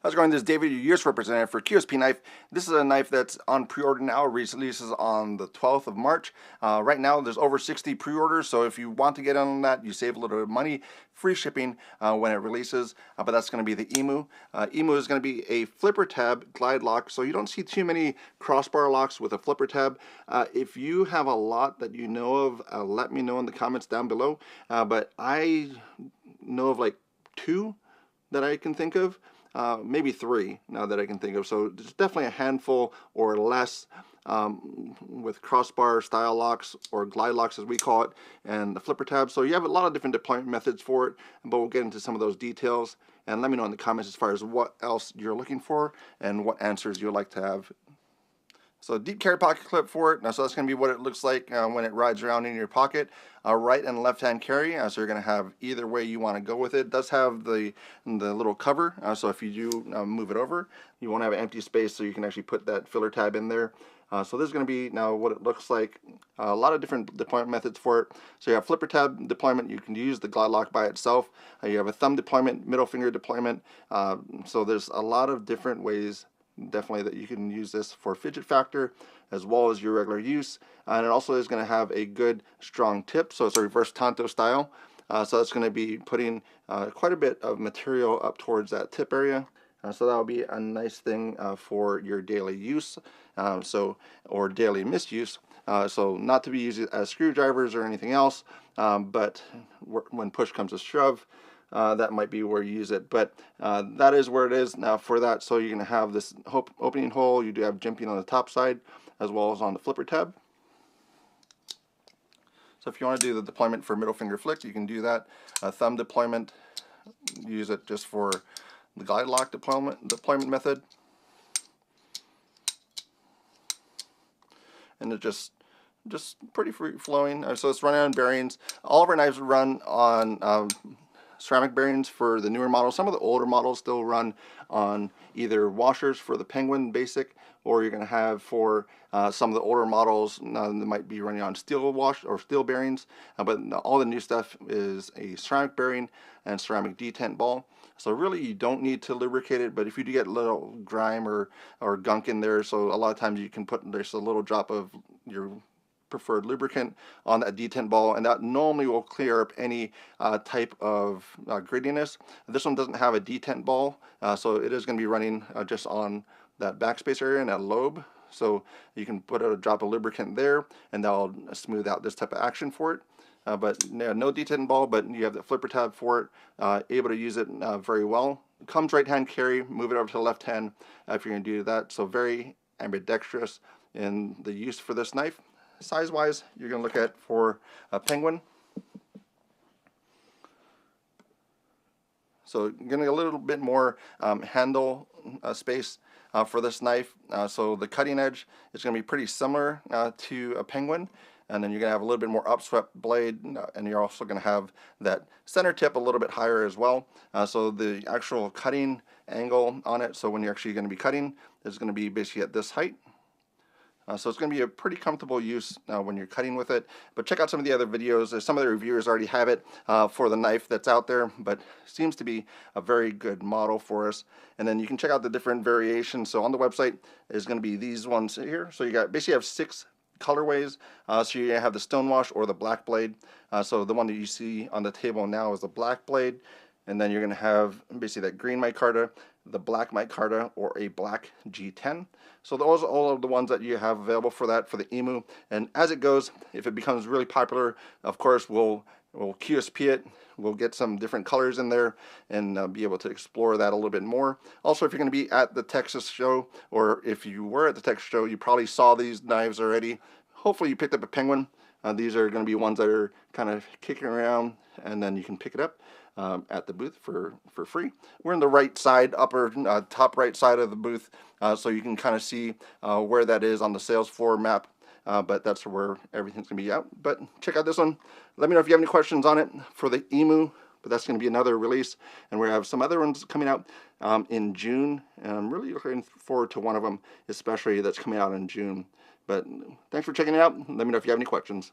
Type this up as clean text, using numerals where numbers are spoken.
How's it going? This is David, your US representative for QSP Knife. This is a knife that's on pre-order now. Releases on the 12th of March. Right now, there's over 60 pre-orders, so if you want to get on that, you save a little bit of money. Free shipping when it releases, but that's going to be the Emu. Emu is going to be a flipper tab glide lock, so you don't see too many crossbar locks with a flipper tab. If you have a lot that you know of, let me know in the comments down below, but I know of like 2 that I can think of. Maybe 3 now that I can think of. So there's definitely a handful or less with crossbar style locks or glide locks as we call it, and the flipper tab. So you have a lot of different deployment methods for it, but we'll get into some of those details. And let me know in the comments as far as what else you're looking for and what answers you'd like to have. So deep carry pocket clip for it. Now, so that's going to be what it looks like when it rides around in your pocket. Right and left hand carry. So you're going to have either way you want to go with it. It does have the little cover. So if you do move it over, you won't have an empty space, so you can actually put that filler tab in there. So this is going to be now what it looks like. A lot of different deployment methods for it. So you have flipper tab deployment. You can use the glide lock by itself. You have a thumb deployment, middle finger deployment. So there's a lot of different ways definitely that you can use this for fidget factor as well as your regular use, and it also is going to have a good strong tip, so it's a reverse tanto style. So that's going to be putting quite a bit of material up towards that tip area, so that will be a nice thing for your daily use, or daily misuse. So not to be used as screwdrivers or anything else, but when push comes to shove, that might be where you use it, but that is where it is now for that. So you're going to have this opening hole. You do have jimping on the top side as well as on the flipper tab. So if you want to do the deployment for middle finger flick, you can do that. Thumb deployment, use it just for the glide lock deployment method. And it just pretty free flowing. So it's running on bearings. All of our knives run on ceramic bearings for the newer models. Some of the older models still run on either washers for the Penguin Basic, or you're going to have for some of the older models they might be running on steel wash or steel bearings, but all the new stuff is a ceramic bearing and ceramic detent ball. So really you don't need to lubricate it, but if you do get a little grime or gunk in there, so a lot of times you can put there's a little drop of your preferred lubricant on that detent ball, and that normally will clear up any type of grittiness. This one doesn't have a detent ball, so it is going to be running just on that backspace area and that lobe, so you can put a drop of lubricant there and that'll smooth out this type of action for it. But yeah, no detent ball, but you have the flipper tab for it, able to use it very well. It comes right hand carry, move it over to the left hand if you're going to do that, so very ambidextrous in the use for this knife. Size wise, you're going to look at for a Penguin. So you're going to get a little bit more handle space for this knife. So the cutting edge is going to be pretty similar to a Penguin. And then you're going to have a little bit more upswept blade, and you're also going to have that center tip a little bit higher as well. So the actual cutting angle on it, so when you're actually going to be cutting, is going to be basically at this height. So it's going to be a pretty comfortable use when you're cutting with it. But check out some of the other videos. Some of the reviewers already have it for the knife that's out there, but seems to be a very good model for us. And then you can check out the different variations. So on the website is going to be these ones here. So you basically have 6 colorways. So you have the stonewash or the black blade. So the one that you see on the table now is the black blade. And then you're going to have basically that green micarta, the black micarta, or a black G10. So those are all of the ones that you have available for that, for the Emu. And as it goes, if it becomes really popular, of course we'll QSP it. We'll get some different colors in there and be able to explore that a little bit more. Also, if you're going to be at the Texas show, or if you were at the Texas show, you probably saw these knives already. Hopefully you picked up a Penguin. These are going to be ones that are kind of kicking around, and then you can pick it up at the booth for free. We're in the right side, top right side of the booth, so you can kind of see where that is on the sales floor map, but that's where everything's going to be out. But check out this one. Let me know if you have any questions on it for the Emu, but that's going to be another release, and we have some other ones coming out in June, and I'm really looking forward to one of them, especially that's coming out in June. But thanks for checking it out. Let me know if you have any questions.